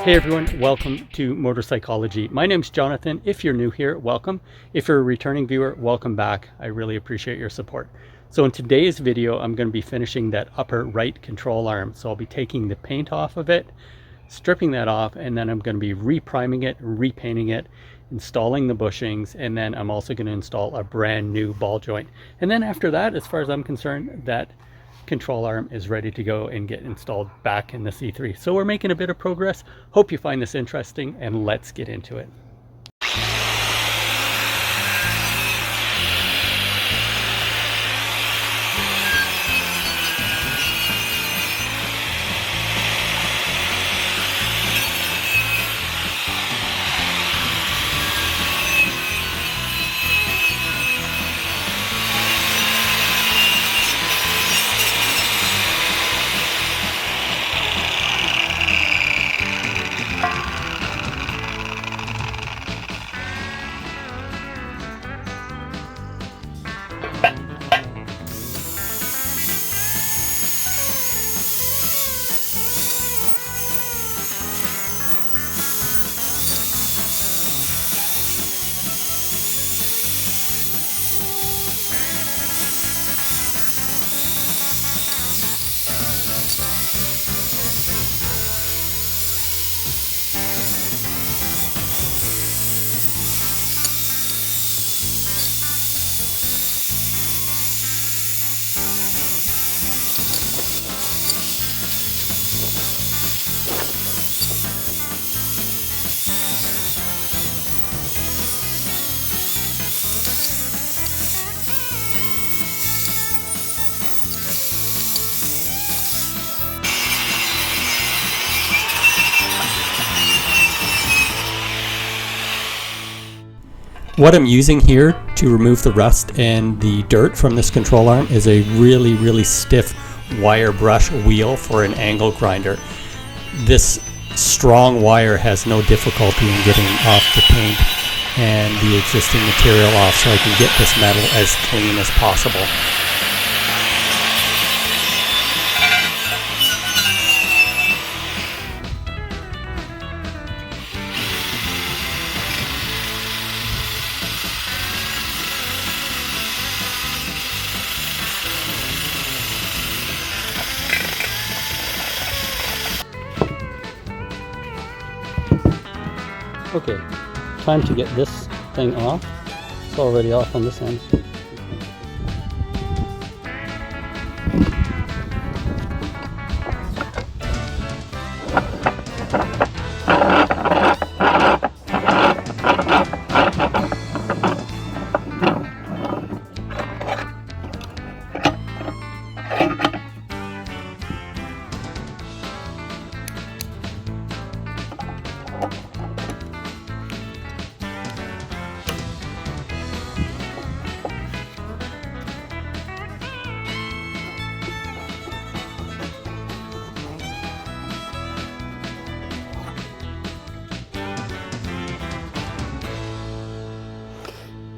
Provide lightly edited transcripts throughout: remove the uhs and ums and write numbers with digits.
Hey everyone, welcome to Motor Psychology. My name's Jonathan. If you're new here, welcome. If you're a returning viewer, welcome back. I really appreciate your support. So in today's video, I'm going to be finishing that upper right control arm. So I'll be taking the paint off of it, stripping that off, and then I'm going to be repriming it, repainting it, installing the bushings, and then I'm also going to install a brand new ball joint. And then after that, as far as I'm concerned, that control arm is ready to go and get installed back in the C3. So we're making a bit of progress. Hope you find this interesting, and let's get into it. What I'm using here to remove the rust and the dirt from this control arm is a really stiff wire brush wheel for an angle grinder. This strong wire has no difficulty in getting off the paint and the existing material off, so I can get this metal as clean as possible. Okay, time to get this thing off. It's already off on this end.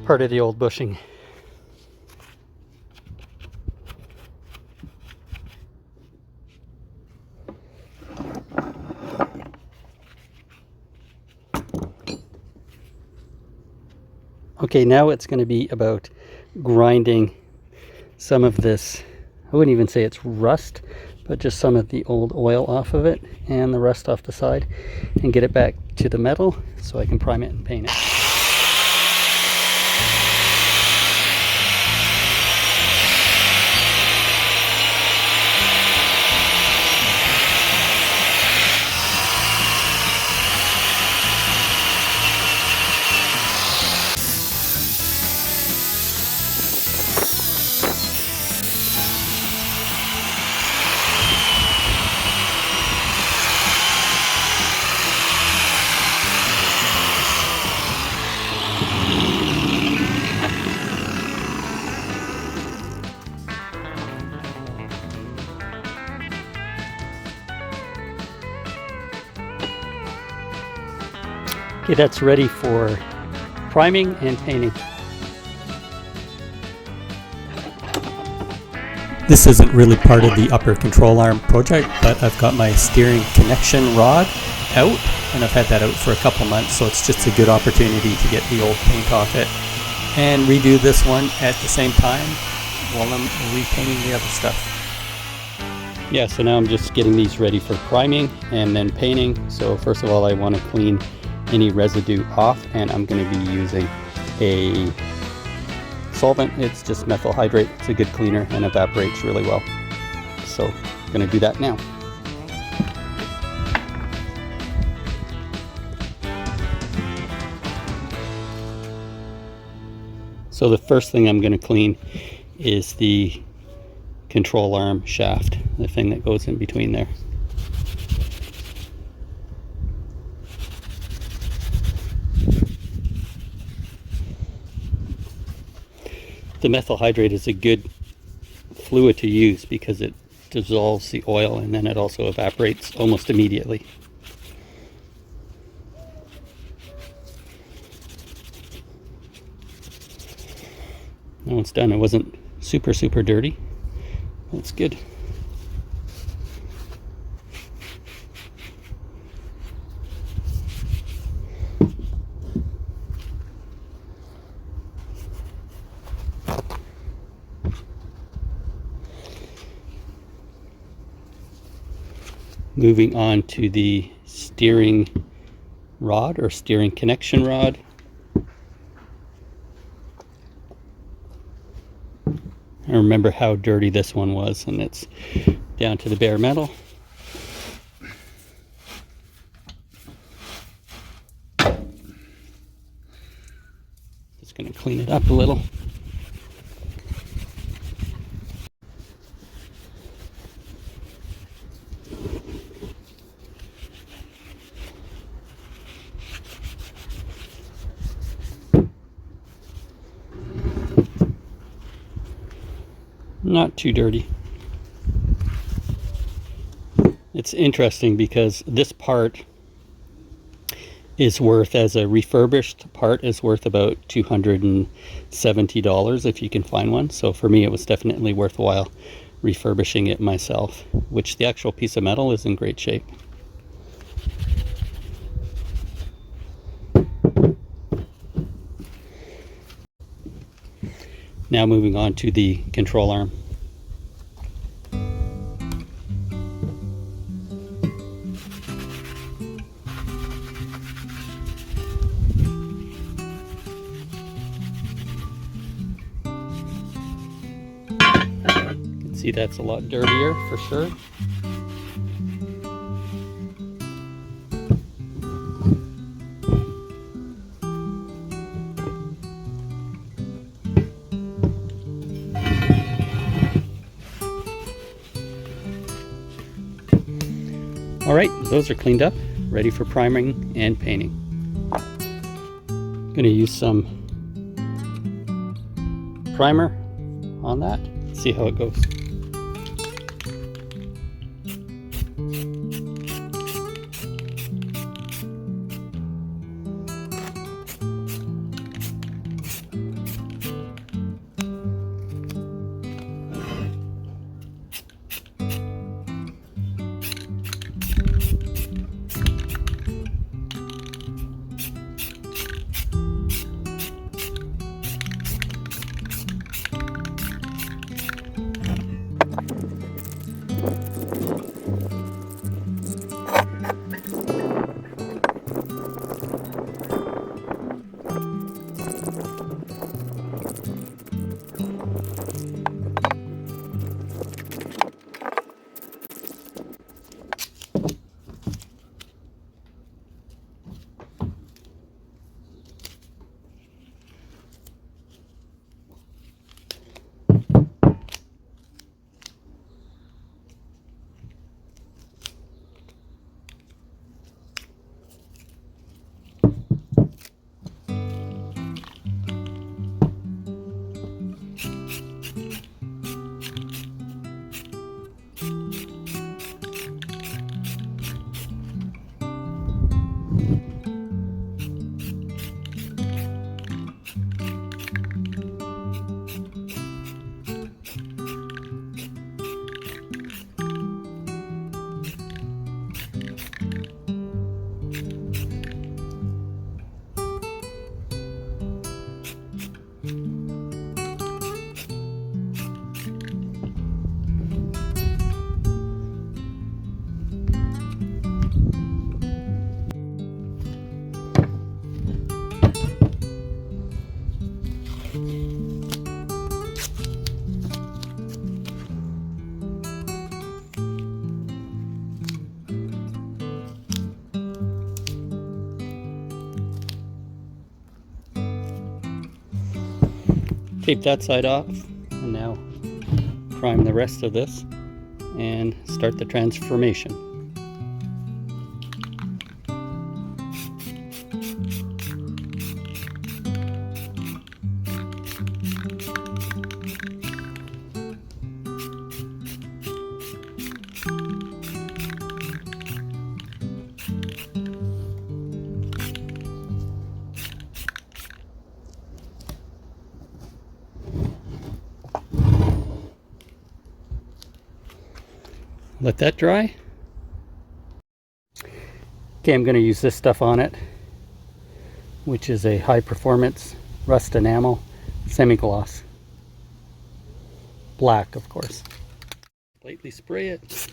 Part of the old bushing. Okay, now it's going to be about grinding some of this, I wouldn't even say it's rust, but just some of the old oil off of it and the rust off the side, and get it back to the metal so I can prime it and paint it. Okay, that's ready for priming and painting. This isn't really part of the upper control arm project, but I've got my steering connection rod out, and I've had that out for a couple months, so it's just a good opportunity to get the old paint off it and redo this one at the same time while I'm repainting the other stuff. Yeah, so now I'm just getting these ready for priming and then painting. So first of all, I want to clean any residue off, and I'm going to be using a solvent. It's just methyl hydrate. It's a good cleaner and evaporates really well. So I'm going to do that now. So the first thing I'm going to clean is the control arm shaft, the thing that goes in between there. The methyl hydrate is a good fluid to use because it dissolves the oil and then it also evaporates almost immediately. Now it's done. It wasn't super dirty. That's good. Moving on to the steering rod or steering connection rod. I remember how dirty this one was, and it's down to the bare metal. Just going to clean it up a little. Not too dirty. It's interesting because this part is worth, as a refurbished part, is worth about $270 if you can find one. So for me, it was definitely worthwhile refurbishing it myself, which the actual piece of metal is in great shape. Now moving on to the control arm. You can see that's a lot dirtier for sure. All right, those are cleaned up, ready for priming and painting. I'm going to use some primer on that, see how it goes. tape that side off, and now prime the rest of this and start the transformation. Let that dry. Okay, I'm going to use this stuff on it, which is a high performance rust enamel semi-gloss. Black, of course. Lightly spray it.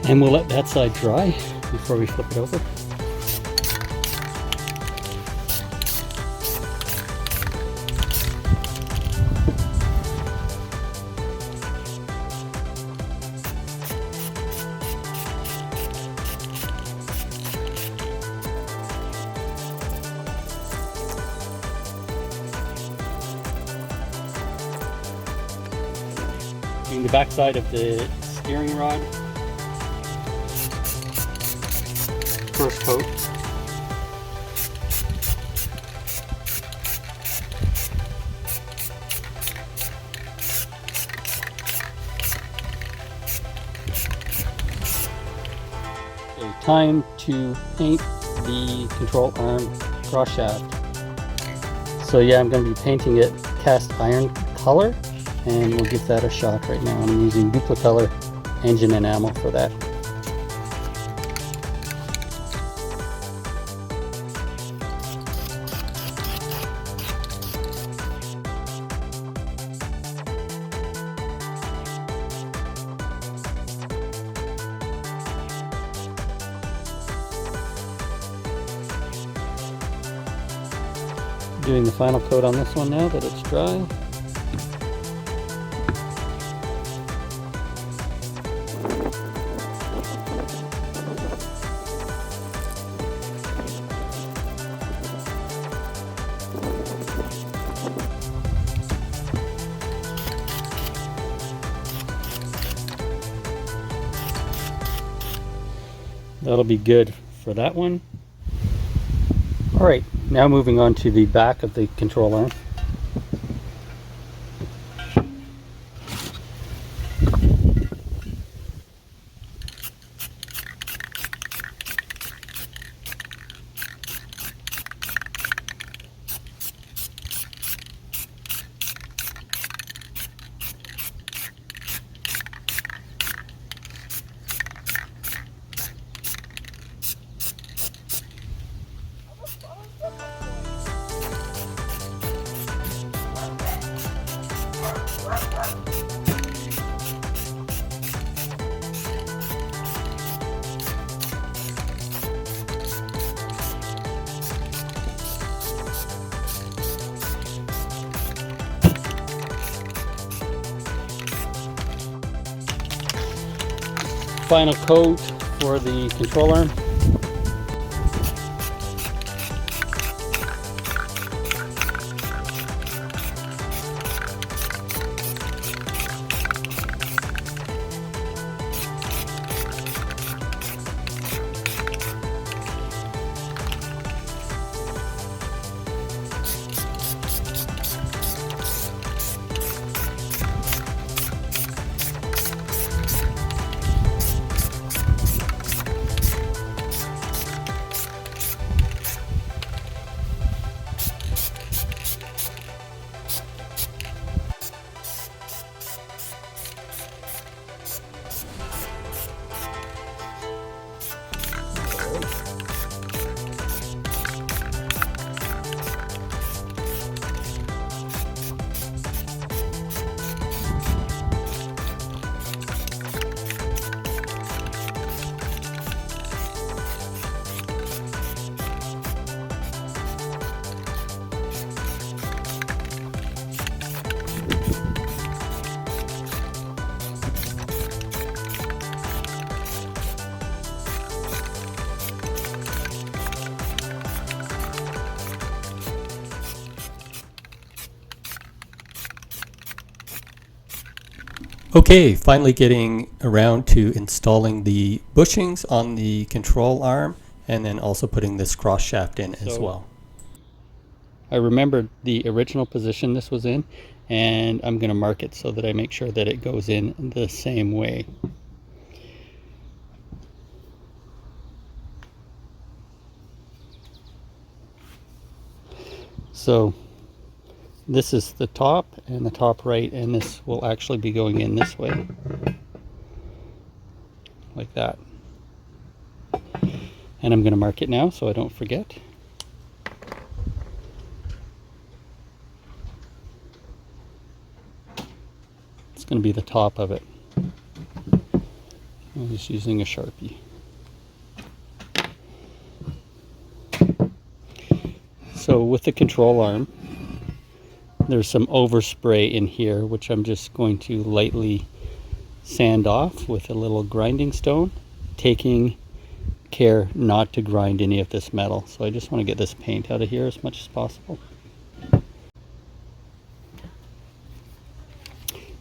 And we'll let that side dry before we flip it over. Doing the back side of the steering rod. First coat. Okay, time to paint the control arm cross shaft. So yeah, I'm going to be painting it cast iron color, and we'll give that a shot right now. I'm using Duplicolor engine enamel for that. Doing the final coat on this one now that it's dry. That'll be good for that one. All right, now moving on to the back of the control arm. Final coat for the control arm. Okay, finally getting around to installing the bushings on the control arm, and then also putting this cross shaft in as well. I remembered the original position this was in, and I'm going to mark it so that I make sure that it goes in the same way. So this is the top and the top right, and this will actually be going in this way, like that. And I'm going to mark it now so I don't forget. It's going to be the top of it. I'm just using a Sharpie. So with the control arm, there's some overspray in here, which I'm just going to lightly sand off with a little grinding stone, taking care not to grind any of this metal. So I just want to get this paint out of here as much as possible.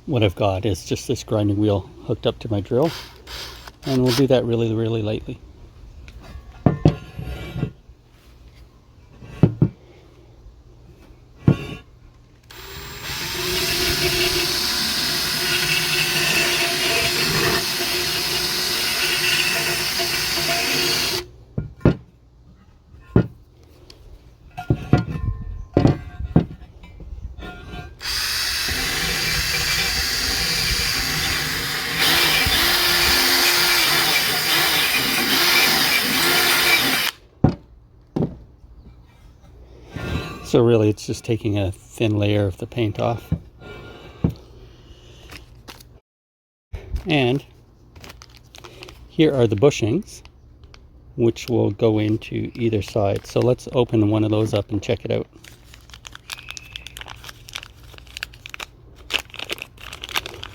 What I've got is just this grinding wheel hooked up to my drill, and we'll do that really, really lightly. So really it's just taking a thin layer of the paint off. And here are the bushings, which will go into either side. So let's open one of those up and check it out.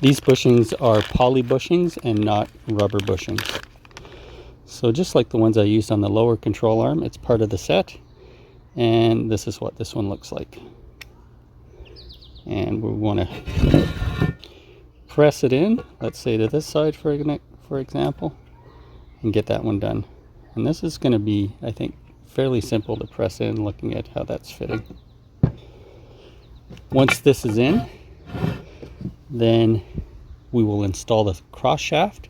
These bushings are poly bushings and not rubber bushings. So just like the ones I used on the lower control arm, it's part of the set. And this is what this one looks like. And we want to press it in, let's say to this side for example, and get that one done. And this is going to be, I think, fairly simple to press in, looking at how that's fitting. Once this is in, then we will install the cross shaft,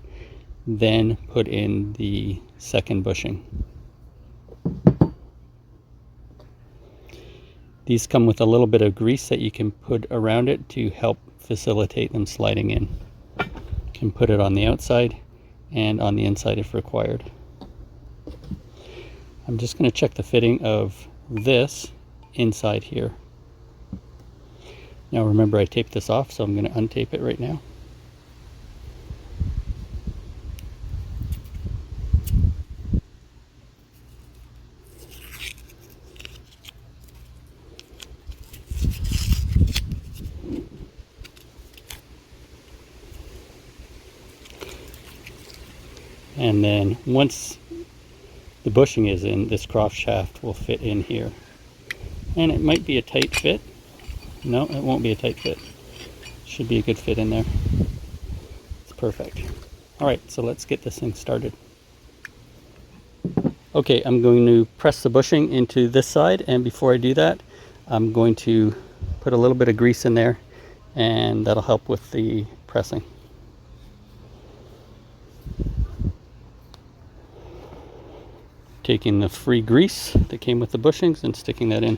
then put in the second bushing. These come with a little bit of grease that you can put around it to help facilitate them sliding in. You can put it on the outside and on the inside if required. I'm just going to check the fitting of this inside here. Now remember, I taped this off, so I'm going to untape it right now. And then once the bushing is in, this cross shaft will fit in here. And it might be a tight fit. No, it won't be a tight fit. Should be a good fit in there. It's perfect. All right, so let's get this thing started. Okay, I'm going to press the bushing into this side, and before I do that, I'm going to put a little bit of grease in there, and that'll help with the pressing. Taking the free grease that came with the bushings and sticking that in.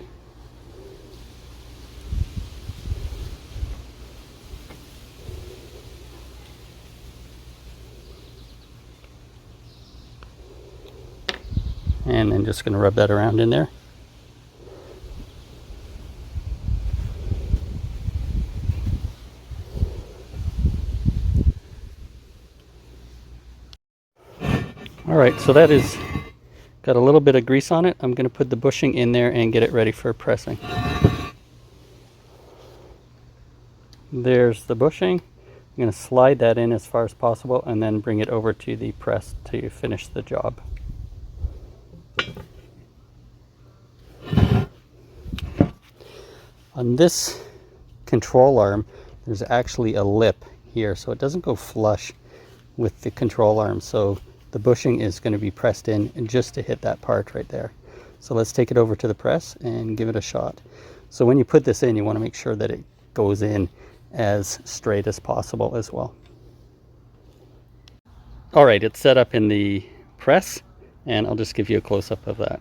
And then just going to rub that around in there. All right, so that is got a little bit of grease on it. I'm going to put the bushing in there and get it ready for pressing. There's the bushing. I'm going to slide that in as far as possible and then bring it over to the press to finish the job. On this control arm, there's actually a lip here, so it doesn't go flush with the control arm. So the bushing is going to be pressed in and just to hit that part right there. So let's take it over to the press and give it a shot. So when you put this in, you want to make sure that it goes in as straight as possible as well. All right, it's set up in the press, and I'll just give you a close-up of that.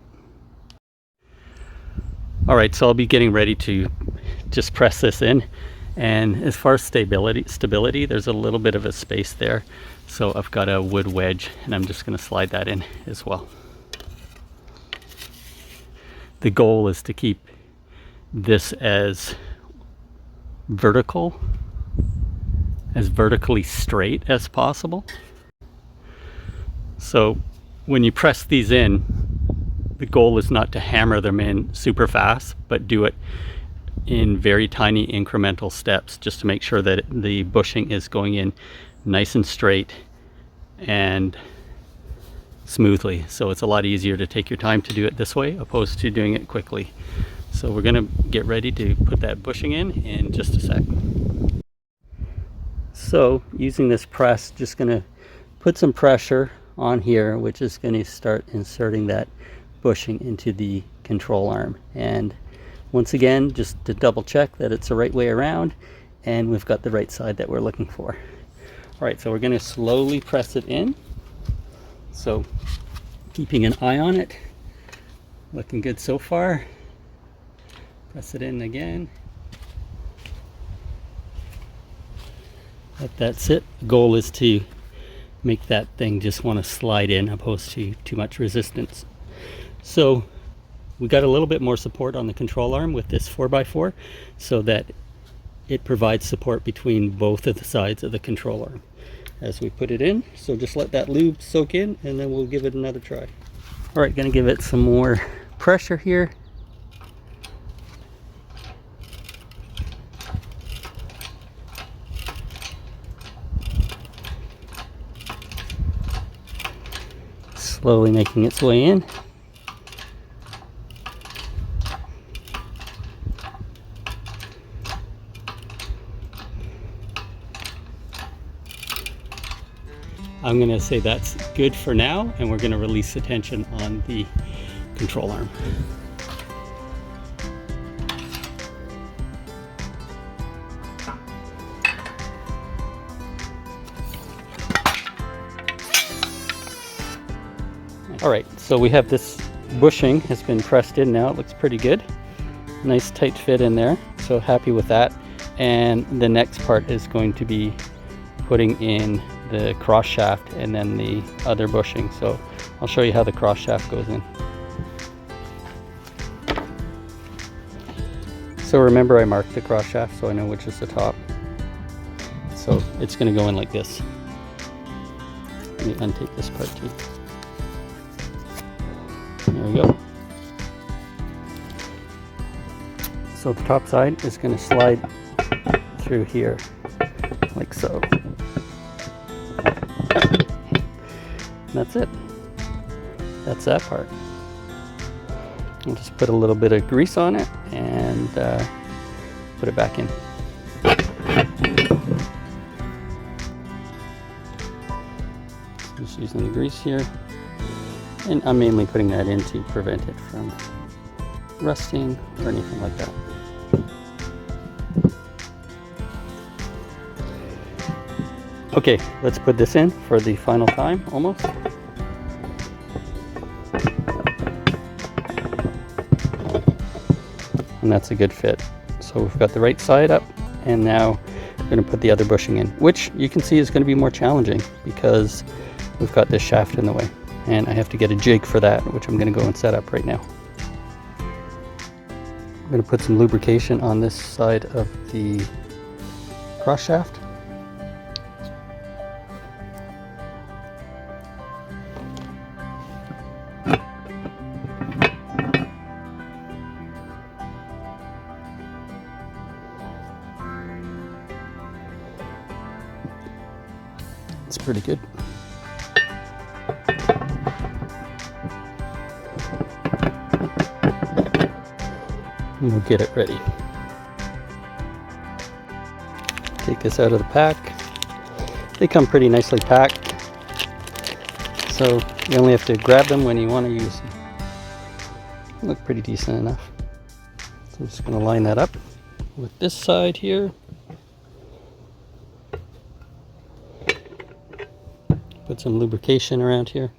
All right, so I'll be getting ready to just press this in. And as far as stability, there's a little bit of a space there. So I've got a wood wedge, and I'm just going to slide that in as well. The goal is to keep this as vertically straight as possible. So when you press these in, the goal is not to hammer them in super fast, but do it in very tiny incremental steps, just to make sure that the bushing is going in nice and straight and smoothly. So it's a lot easier to take your time to do it this way opposed to doing it quickly. So we're going to get ready to put that bushing in just a sec. So using this press, just going to put some pressure on here, which is going to start inserting that bushing into the control arm. And once again, just to double check that it's the right way around and we've got the right side that we're looking for. All right, so we're going to slowly press it in. So keeping an eye on it. Looking good so far. Press it in again. That's it. The goal is to make that thing just want to slide in opposed to too much resistance. So we got a little bit more support on the control arm with this 4x4 so that it provides support between both of the sides of the control arm as we put it in. So just let that lube soak in and then we'll give it another try. All right, gonna give it some more pressure here. Slowly making its way in. I'm going to say that's good for now, and we're going to release the tension on the control arm. All right, so we have this bushing has been pressed in now. It looks pretty good. Nice tight fit in there, so happy with that. And the next part is going to be putting in the cross shaft and then the other bushing. So I'll show you how the cross shaft goes in. So remember, I marked the cross shaft so I know which is the top. So it's going to go in like this. Let me untake this part too. There we go. So the top side is going to slide through here like so. And that's it. That's that part. I'll just put a little bit of grease on it and put it back in. Just using the grease here. And I'm mainly putting that in to prevent it from rusting or anything like that. Okay, let's put this in for the final time, almost. And that's a good fit. So we've got the right side up, and now we're going to put the other bushing in, which you can see is going to be more challenging because we've got this shaft in the way. And I have to get a jig for that, which I'm going to go and set up right now. I'm going to put some lubrication on this side of the cross shaft. It's pretty good. And we'll get it ready. Take this out of the pack. They come pretty nicely packed, so you only have to grab them when you want to use them. They look pretty decent enough. So I'm just going to line that up with this side here. Put some lubrication around here.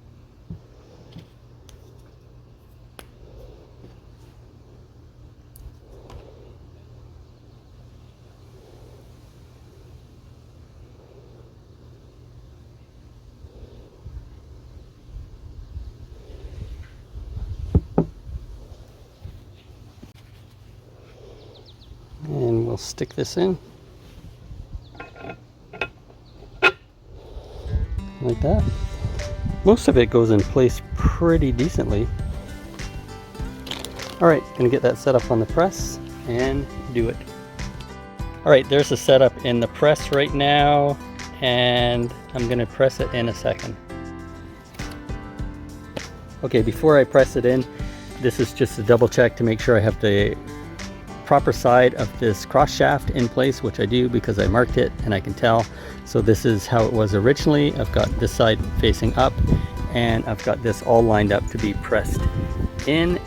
And we'll stick this in like that. Most of it goes in place pretty decently. Alright, gonna get that set up on the press and do it. Alright, there's the setup in the press right now, and I'm gonna press it in a second. Okay, before I press it in, this is just a double check to make sure I have the proper side of this cross shaft in place, which I do because I marked it and I can tell. So this is how it was originally. I've got this side facing up, and I've got this all lined up to be pressed in.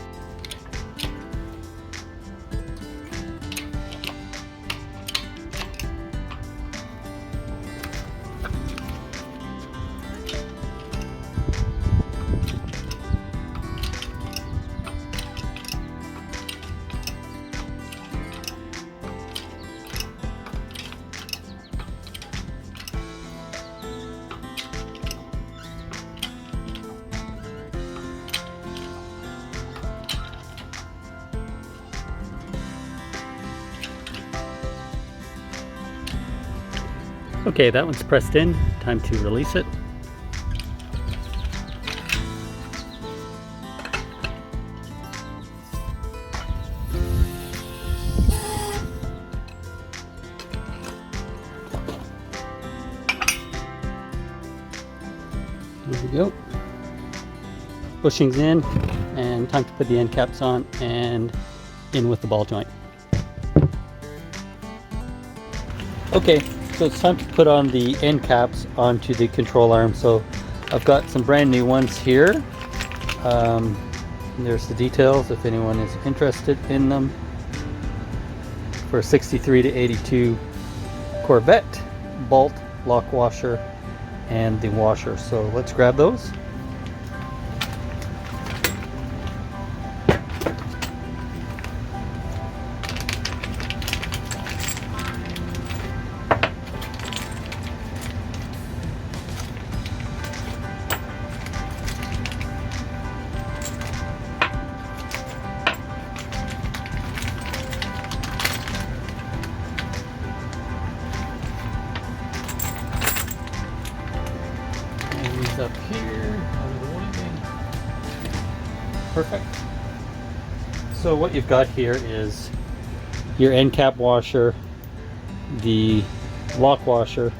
Okay, that one's pressed in. Time to release it. There we go. Bushings in, and time to put the end caps on and in with the ball joint. Okay, so it's time to put on the end caps onto the control arm. So I've got some brand new ones here. There's the details if anyone is interested in them. For 63 to 82 Corvette, bolt, lock washer, and the washer. So let's grab those. Up here, perfect. So what you've got here is your end cap washer, the lock washer,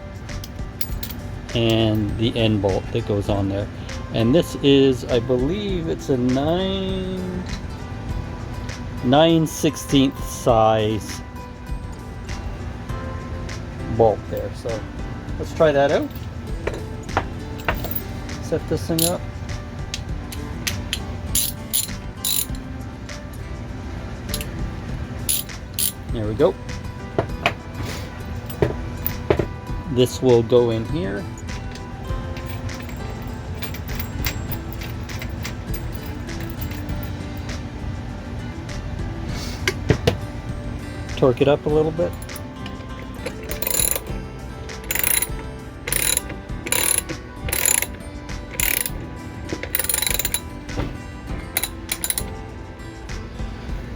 and the end bolt that goes on there. And this is, I believe it's a 9/16 size bolt there. So let's try that out. Set this thing up. There we go. This will go in here. Torque it up a little bit.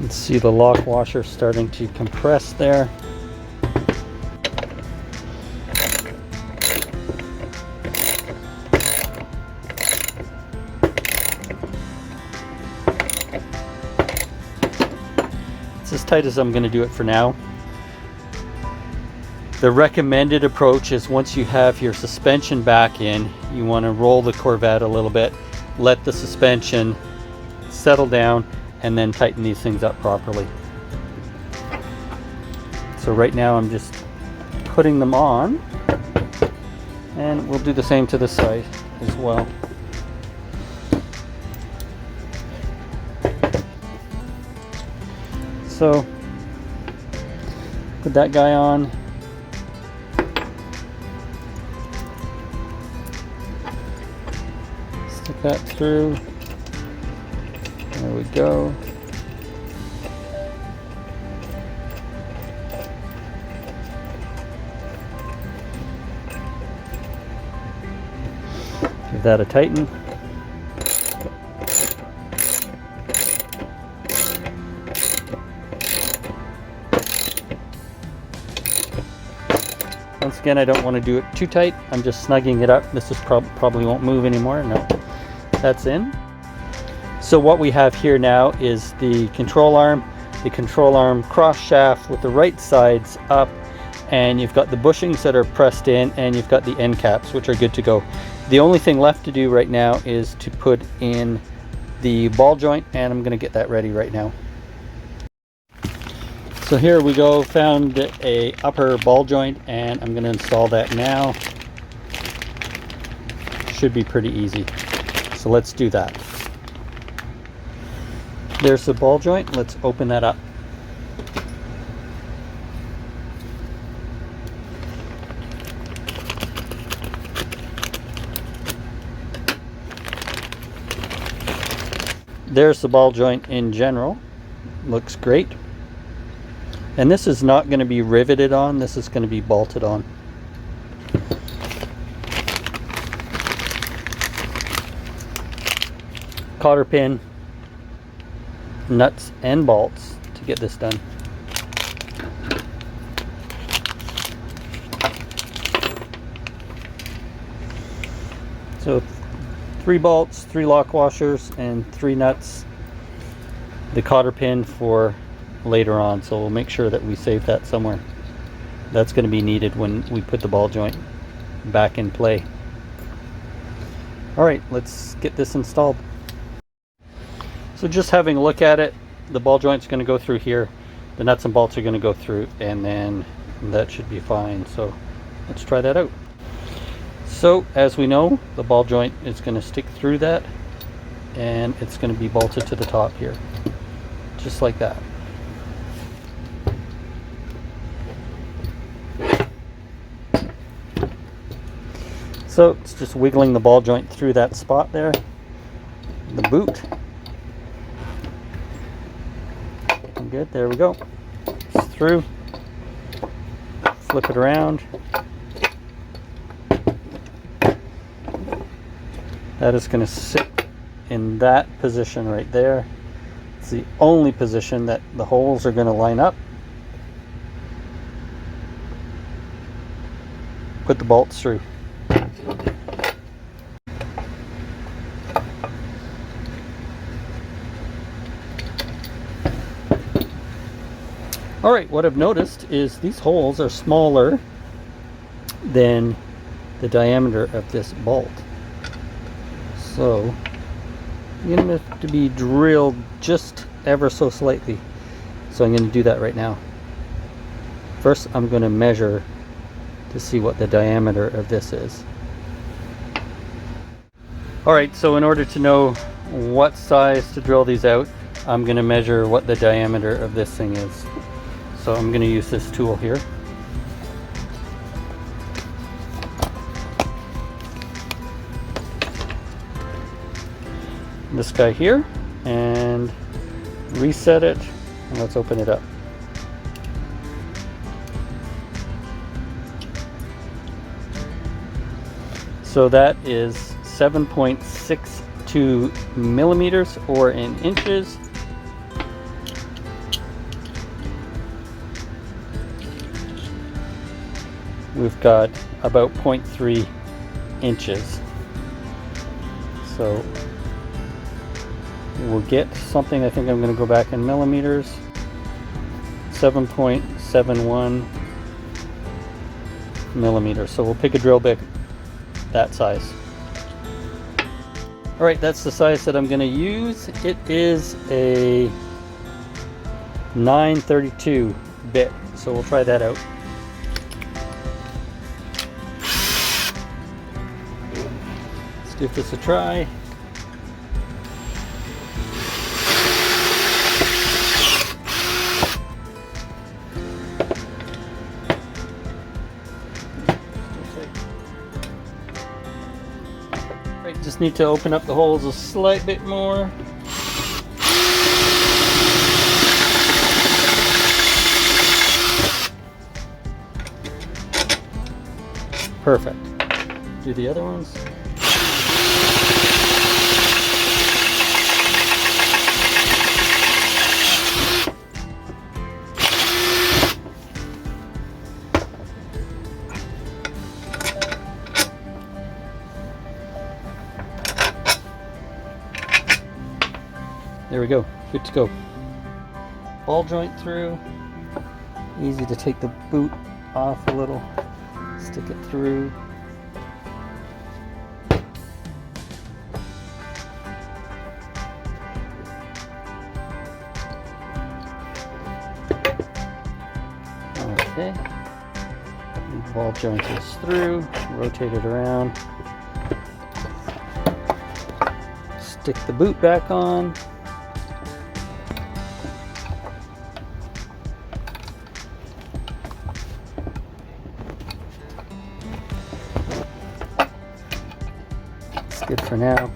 See the lock washer starting to compress there. It's as tight as I'm going to do it for now. The recommended approach is once you have your suspension back in, you want to roll the Corvette a little bit, let the suspension settle down, and then tighten these things up properly. So right now I'm just putting them on And we'll do the same to this side as well. So put that guy on. Stick that through. There we go. Give that a tighten. Once again, I don't want to do it too tight. I'm just snugging it up. This is probably won't move anymore. No, that's in. So what we have here now is the control arm cross shaft with the right sides up, and you've got the bushings that are pressed in, and you've got the end caps, which are good to go. The only thing left to do right now is to put in the ball joint, and I'm going to get that ready right now. So here we go, found a upper ball joint, and I'm going to install that now. Should be pretty easy. So let's do that. There's the ball joint. Let's open that up. There's the ball joint in general. Looks great. And this is not going to be riveted on, this is going to be bolted on. Cotter pin, nuts and bolts to get this done. So 3 bolts, 3 lock washers, and 3 nuts. The cotter pin for later on, so we'll make sure that we save that somewhere. That's going to be needed when we put the ball joint back in play. Alright, let's get this installed. So just having a look at it, the ball joint's going to go through here, the nuts and bolts are going to go through, and then that should be fine. So let's try that out. So as we know, the ball joint is going to stick through that, and it's going to be bolted to the top here, just like that. So it's just wiggling the ball joint through that spot there, the boot. Good, there we go. It's through. Flip it around. That is going to sit in that position right there. It's the only position that the holes are going to line up. Put the bolts through. Alright, what I've noticed is these holes are smaller than the diameter of this bolt. So I'm going to have to be drilled just ever so slightly. So I'm going to do that right now. First I'm going to measure to see what the diameter of this is. Alright, so in order to know what size to drill these out, I'm going to measure what the diameter of this thing is. So I'm going to use this tool here. This guy here, and reset it, and let's open it up. So that is 7.62 millimeters, or in inches. We've got about 0.3 inches. So we'll get something, I think I'm going to go back in millimeters. 7.71 millimeters. So we'll pick a drill bit that size. Alright, that's the size that I'm going to use. It is a 932 bit. So we'll try that out. Give this a try. Right, just need to open up the holes a slight bit more. Perfect. Do the other ones. There we go, good to go. Ball joint through. Easy to take the boot off a little. Stick it through. Okay. The ball joint is through. Rotate it around. Stick the boot back on. Good for now.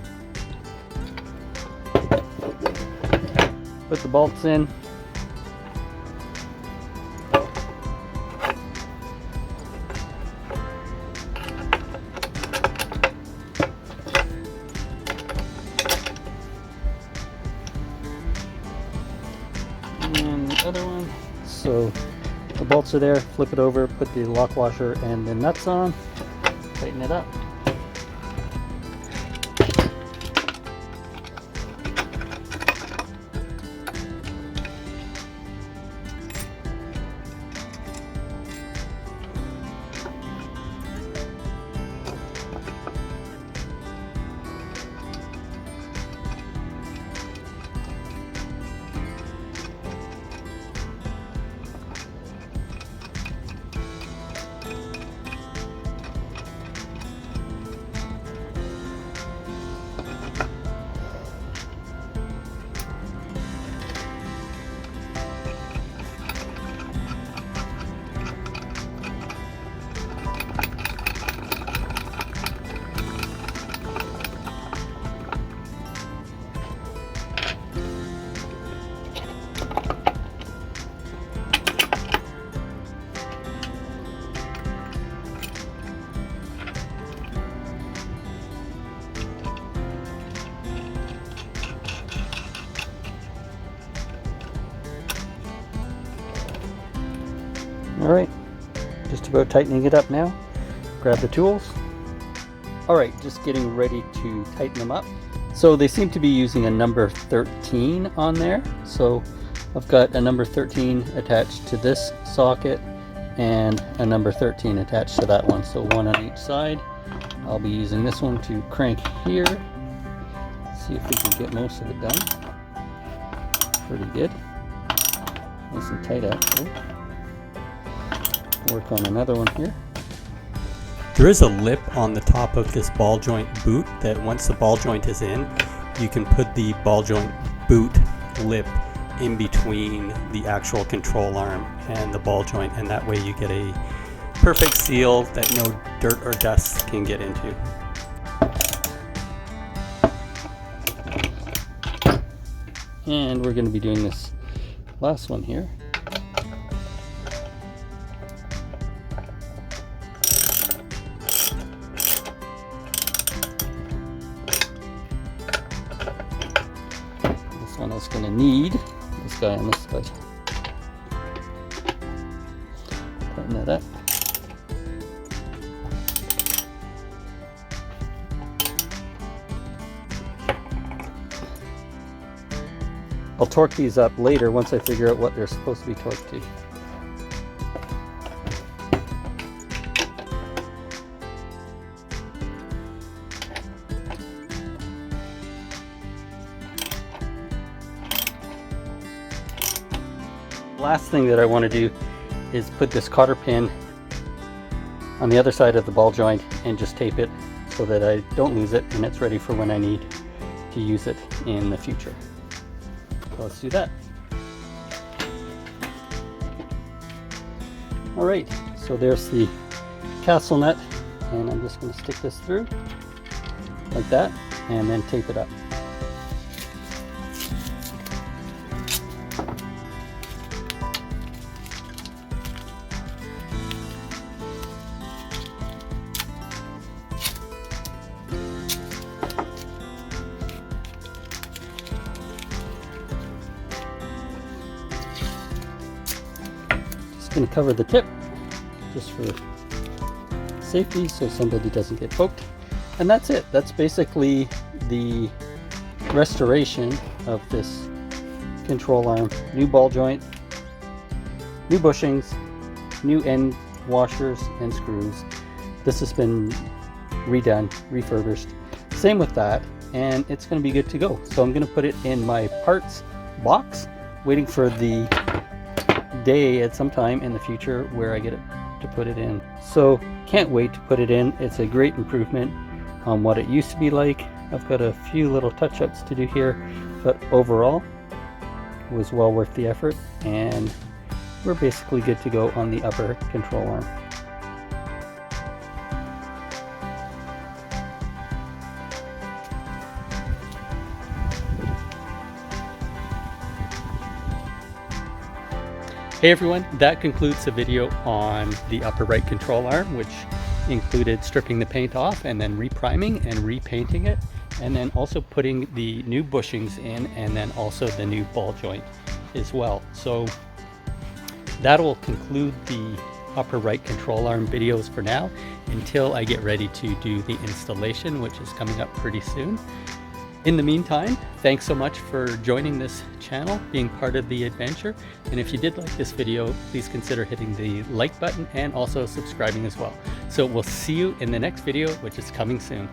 Put the bolts in. And the other one. So the bolts are there, flip it over, put the lock washer and the nuts on, tighten it up. Alright, just about tightening it up now. Grab the tools. Alright, just getting ready to tighten them up. So they seem to be using a number 13 on there. So I've got a number 13 attached to this socket and a number 13 attached to that one. So one on each side. I'll be using this one to crank here. See if we can get most of it done. Pretty good. Nice and tight actually. Work on another one here. There is a lip on the top of this ball joint boot that once the ball joint is in, you can put the ball joint boot lip in between the actual control arm and the ball joint, and that way you get a perfect seal that no dirt or dust can get into. And we're going to be doing this last one here. This one is going to need this guy on this side. Tighten that up. I'll torque these up later once I figure out what they're supposed to be torqued to. Last thing that I want to do is put this cotter pin on the other side of the ball joint and just tape it so that I don't lose it and it's ready for when I need to use it in the future. So let's do that. All right, so there's the castle nut, and I'm just going to stick this through like that and then tape it up. Going to cover the tip just for safety so somebody doesn't get poked, and that's it. That's basically the restoration of this control arm. New ball joint, new bushings, new end washers and screws. This has been redone, refurbished. Same with that, and it's going to be good to go. So I'm going to put it in my parts box, waiting for the day at some time in the future where I get it to put it in. So can't wait to put it in. It's a great improvement on what it used to be like. I've got a few little touch-ups to do here, but overall it was well worth the effort, and we're basically good to go on the upper control arm. Hey everyone, that concludes the video on the upper right control arm, which included stripping the paint off and then repriming and repainting it, and then also putting the new bushings in, and then also the new ball joint as well. So that will conclude the upper right control arm videos for now, until I get ready to do the installation, which is coming up pretty soon. In the meantime, thanks so much for joining this channel, being part of the adventure. And if you did like this video, please consider hitting the like button and also subscribing as well. So we'll see you in the next video, which is coming soon.